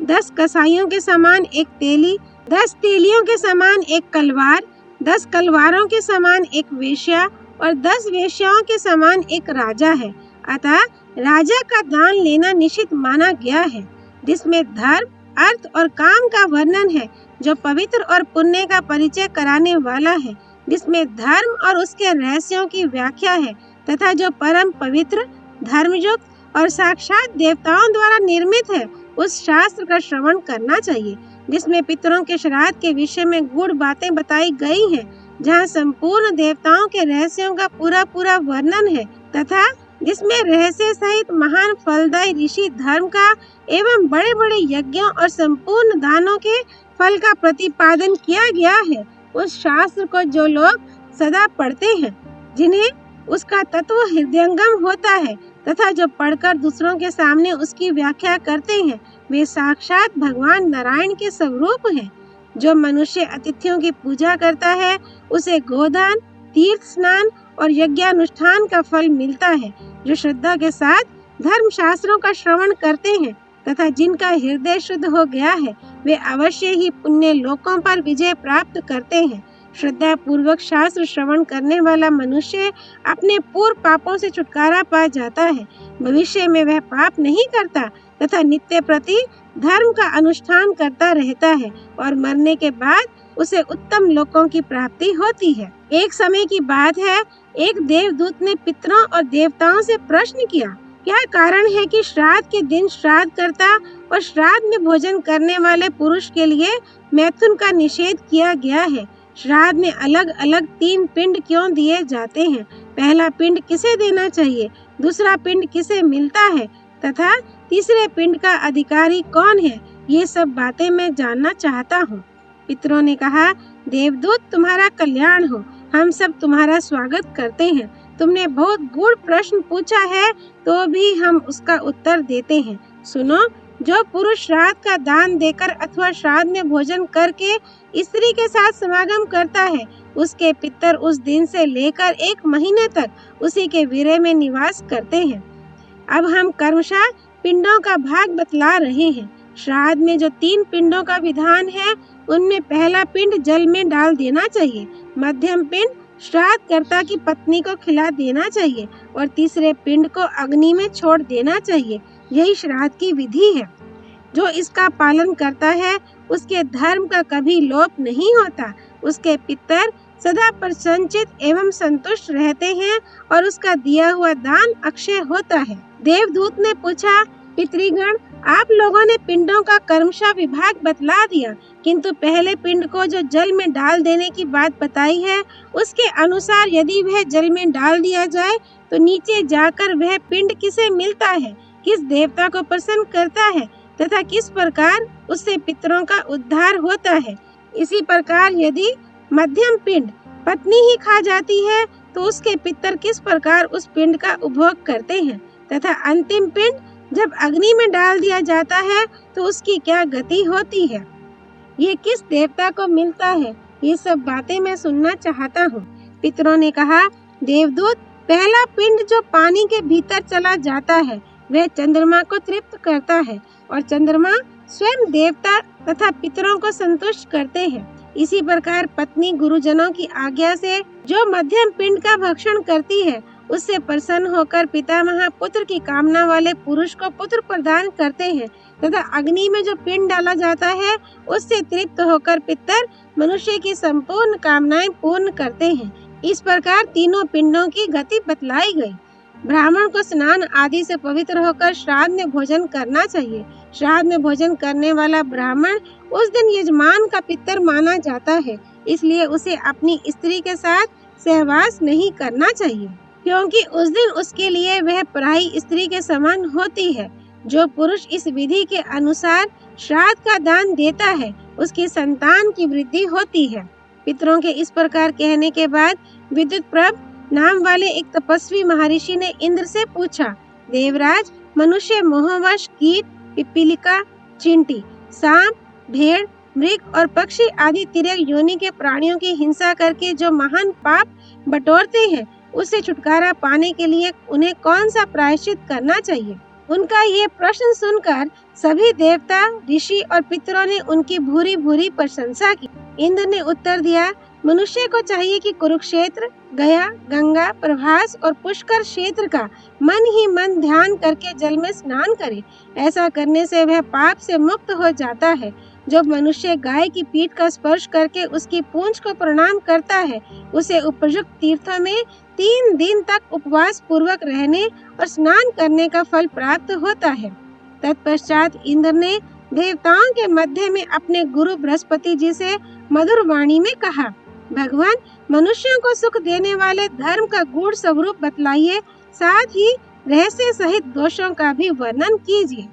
10 कसाईयों के समान एक तेली, 10 तेलियों के समान एक कलवार, 10 कलवारों के समान एक वेश्या और 10 वेश्याओं के समान एक राजा है। अतः राजा का दान लेना निषिद्ध माना गया है, जिसमें धर्म, अर्थ और काम का वर्णन है, जो पवित्र और पुण्य का परिचय कराने वाला है, जिसमें धर्म और उसके रहस्यों की व्याख्या है, तथा जो परम पवित्र, धर्मयुक्त और साक्षात देवताओं द्वारा निर्मित है, उस शास्त्र का श्रवण करना चाहिए, जिसमें पितरों के श्राद्ध के विषय में गूढ़ बातें बताई गई हैं, जहाँ संपूर्ण देवताओं के रहस्यों का पूरा पूरा वर्णन है, तथा जिसमें रहस्य सहित महान फलदायी ऋषि धर्म का एवं बड़े बड़े यज्ञों और संपूर्ण दानों के फल का प्रतिपादन किया गया है। उस शास्त्र को जो लोग सदा पढ़ते हैं, जिन्हें उसका तत्व हृदयंगम होता है, तथा जो पढ़कर दूसरों के सामने उसकी व्याख्या करते हैं, वे साक्षात भगवान नारायण के स्वरूप हैं। जो मनुष्य अतिथियों की पूजा करता है, उसे गोदान, तीर्थ स्नान और यज्ञानुष्ठान का फल मिलता है। जो श्रद्धा के साथ धर्म शास्त्रों का श्रवण करते हैं तथा जिनका हृदय शुद्ध हो गया है, वे अवश्य ही पुण्य लोकों पर विजय प्राप्त करते हैं। श्रद्धा पूर्वक शास्त्र श्रवण करने वाला मनुष्य अपने पूर्व पापों से छुटकारा पा जाता है। भविष्य में वह पाप नहीं करता तथा नित्य प्रति धर्म का अनुष्ठान करता रहता है और मरने के बाद उसे उत्तम लोकों की प्राप्ति होती है। एक समय की बात है, एक देवदूत ने पितरों और देवताओं से प्रश्न किया, क्या कारण है कि श्राद्ध के दिन श्राद्ध करता और श्राद्ध में भोजन करने वाले पुरुष के लिए मैथुन का निषेध किया गया है? श्राद्ध में अलग अलग 3 पिंड क्यों दिए जाते हैं? पहला पिंड किसे देना चाहिए, दूसरा पिंड किसे मिलता है तथा तीसरे पिंड का अधिकारी कौन है? ये सब बातें मैं जानना चाहता हूँ। पितरों ने कहा, देवदूत, तुम्हारा कल्याण हो, हम सब तुम्हारा स्वागत करते हैं। तुमने बहुत गूढ़ प्रश्न पूछा है, तो भी हम उसका उत्तर देते हैं। सुनो, जो पुरुष श्राद्ध का दान देकर अथवा श्राद्ध में भोजन करके स्त्री के साथ समागम करता है, उसके पितर उस दिन से लेकर 1 महीने तक उसी के विरह में निवास करते हैं। अब हम कर्मशः पिंडों का भाग बतला रहे हैं। श्राद्ध में जो 3 पिंडों का विधान है, उनमें पहला पिंड जल में डाल देना चाहिए, मध्यम पिंड श्राद्धकर्ता की पत्नी को खिला देना चाहिए और तीसरे पिंड को अग्नि में छोड़ देना चाहिए। यही श्राद्ध की विधि है। जो इसका पालन करता है, उसके धर्म का कभी लोप नहीं होता। उसके पितर सदा प्रसन्नचित एवं संतुष्ट रहते हैं और उसका दिया हुआ दान अक्षय होता है। देवदूत ने पूछा, पितृगण, आप लोगों ने पिंडों का क्रमशः विभाग बतला दिया, किंतु पहले पिंड को जो जल में डाल देने की बात बताई है, उसके अनुसार यदि वह जल में डाल दिया जाए तो नीचे जाकर वह पिंड किसे मिलता है, किस देवता को प्रसन्न करता है तथा किस प्रकार उससे पितरों का उद्धार होता है। इसी प्रकार यदि मध्यम पिंड पत्नी ही खा जाती है तो उसके पितर किस प्रकार उस पिंड का उपभोग करते हैं तथा अंतिम पिंड जब अग्नि में डाल दिया जाता है तो उसकी क्या गति होती है, ये किस देवता को मिलता है, ये सब बातें मैं सुनना चाहता हूँ। पितरों ने कहा, देवदूत, पहला पिंड जो पानी के भीतर चला जाता है वह चंद्रमा को तृप्त करता है और चंद्रमा स्वयं देवता तथा पितरों को संतुष्ट करते हैं। इसी प्रकार पत्नी गुरुजनों की आज्ञा से जो मध्यम पिंड का भक्षण करती है, उससे प्रसन्न होकर पितामह पुत्र की कामना वाले पुरुष को पुत्र प्रदान करते हैं तथा अग्नि में जो पिंड डाला जाता है, उससे तृप्त होकर पितर मनुष्य की संपूर्ण कामनाएं पूर्ण करते हैं। इस प्रकार तीनों पिंडों की गति बतलाई गई। ब्राह्मण को स्नान आदि से पवित्र होकर श्राद्ध में भोजन करना चाहिए। श्राद्ध में भोजन करने वाला ब्राह्मण उस दिन यजमान का पितर माना जाता है, इसलिए उसे अपनी स्त्री के साथ सहवास नहीं करना चाहिए, क्योंकि उस दिन उसके लिए वह पराई स्त्री के समान होती है। जो पुरुष इस विधि के अनुसार श्राद्ध का दान देता है, उसकी संतान की वृद्धि होती है। पितरों के इस प्रकार कहने के बाद विद्युतप्रभ नाम वाले एक तपस्वी महर्षि ने इंद्र से पूछा, देवराज, मनुष्य मोहवश कीट, पिपीलिका, चींटी, सांप, भेड़, मृग और पक्षी आदि तिर्यक योनि के प्राणियों की हिंसा करके जो महान पाप बटोरते हैं, उससे छुटकारा पाने के लिए उन्हें कौन सा प्रायश्चित करना चाहिए? उनका ये प्रश्न सुनकर सभी देवता, ऋषि और पितरों ने उनकी भूरी भूरी प्रशंसा की। इंद्र ने उत्तर दिया, मनुष्य को चाहिए कि कुरुक्षेत्र, गया, गंगा, प्रभास और पुष्कर क्षेत्र का मन ही मन ध्यान करके जल में स्नान करे। ऐसा करने से वह पाप से मुक्त हो जाता है। जो मनुष्य गाय की पीठ का स्पर्श करके उसकी पूंछ को प्रणाम करता है, उसे उपयुक्त तीर्थों में 3 दिन तक उपवास पूर्वक रहने और स्नान करने का फल प्राप्त होता है। तत्पश्चात इंद्र ने देवताओं के मध्य में अपने गुरु बृहस्पति जी से मधुर वाणी में कहा, भगवान, मनुष्यों को सुख देने वाले धर्म का गूढ़ स्वरूप बतलाइए, साथ ही रहस्य सहित दोषों का भी वर्णन कीजिए।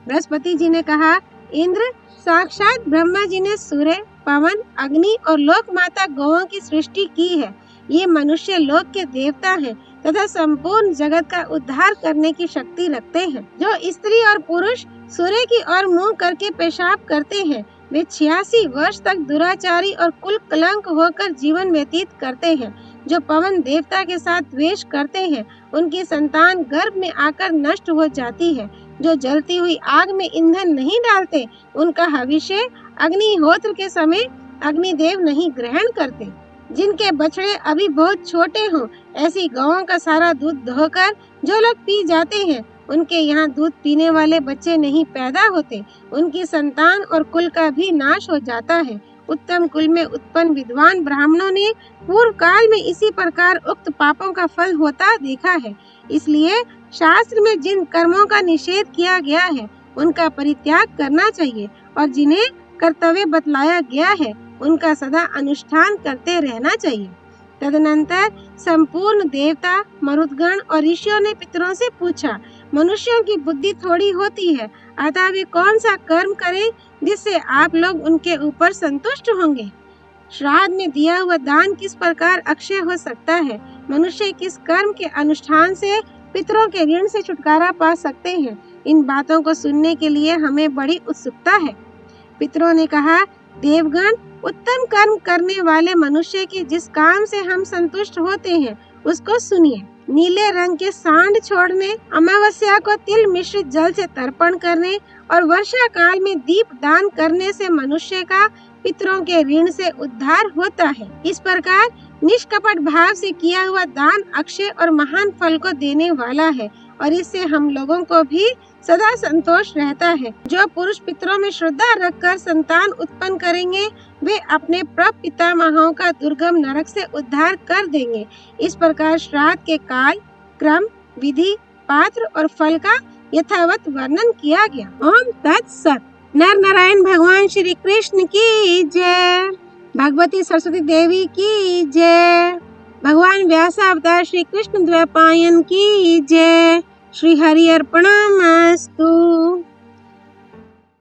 बृहस्पति जी ने कहा, इंद्र, साक्षात ब्रह्मा जी ने सूर्य, पवन, अग्नि और लोक माता गौओं की सृष्टि की है। ये मनुष्य लोक के देवता हैं तथा संपूर्ण जगत का उद्धार करने की शक्ति रखते हैं। जो स्त्री और पुरुष सूर्य की ओर मुंह करके पेशाब करते हैं, वे 86 वर्ष तक दुराचारी और कुल कलंक होकर जीवन व्यतीत करते हैं। जो पवन देवता के साथ द्वेष करते हैं, उनकी संतान गर्भ में आकर नष्ट हो जाती है। जो जलती हुई आग में ईंधन नहीं डालते, उनका हविष्य अग्निहोत्र के समय अग्निदेव नहीं ग्रहण करते। जिनके बछड़े अभी बहुत छोटे हों, ऐसी गौओं का सारा दूध धोकर जो लोग पी जाते हैं, उनके यहाँ दूध पीने वाले बच्चे नहीं पैदा होते। उनकी संतान और कुल का भी नाश हो जाता है। उत्तम कुल में उत्पन्न विद्वान ब्राह्मणों ने पूर्व काल में इसी प्रकार उक्त पापों का फल होता देखा है। इसलिए शास्त्र में जिन कर्मों का निषेध किया गया है, उनका परित्याग करना चाहिए और जिन्हें कर्तव्य बतलाया गया है, उनका सदा अनुष्ठान करते रहना चाहिए। तदनंतर संपूर्ण देवता, मरुदगण और ऋषियों ने पितरों से पूछा, मनुष्यों की बुद्धि थोड़ी होती है, अतः वे कौन सा कर्म करें जिससे आप लोग उनके ऊपर संतुष्ट होंगे? श्राद्ध में दिया हुआ दान किस प्रकार अक्षय हो सकता है? मनुष्य किस कर्म के अनुष्ठान से पितरों के ऋण से छुटकारा पा सकते हैं? इन बातों को सुनने के लिए हमें बड़ी उत्सुकता है। पितरों ने कहा, देवगण, उत्तम कर्म करने वाले मनुष्य के जिस काम से हम संतुष्ट होते हैं, उसको सुनिए। नीले रंग के सांड छोड़ने, अमावस्या को तिल मिश्रित जल से तर्पण करने और वर्षा काल में दीप दान करने से मनुष्य का पितरों के ऋण से उद्धार होता है। इस प्रकार निष्कपट भाव से किया हुआ दान अक्षय और महान फल को देने वाला है और इससे हम लोगों को भी सदा संतोष रहता है। जो पुरुष पितरों में श्रद्धा रखकर संतान उत्पन्न करेंगे वे अपने प्रपितामहों का दुर्गम नरक से उद्धार कर देंगे। इस प्रकार श्राद्ध के काल, क्रम, विधि, पात्र और फल का यथावत वर्णन किया गया। ओम तत्सत। नर नारायण भगवान श्री कृष्ण की जय। भगवती सरस्वती देवी की जय। भगवान व्यास अवतार श्री कृष्ण द्वैपायन की जय। श्री हरि अर्पणमस्तु।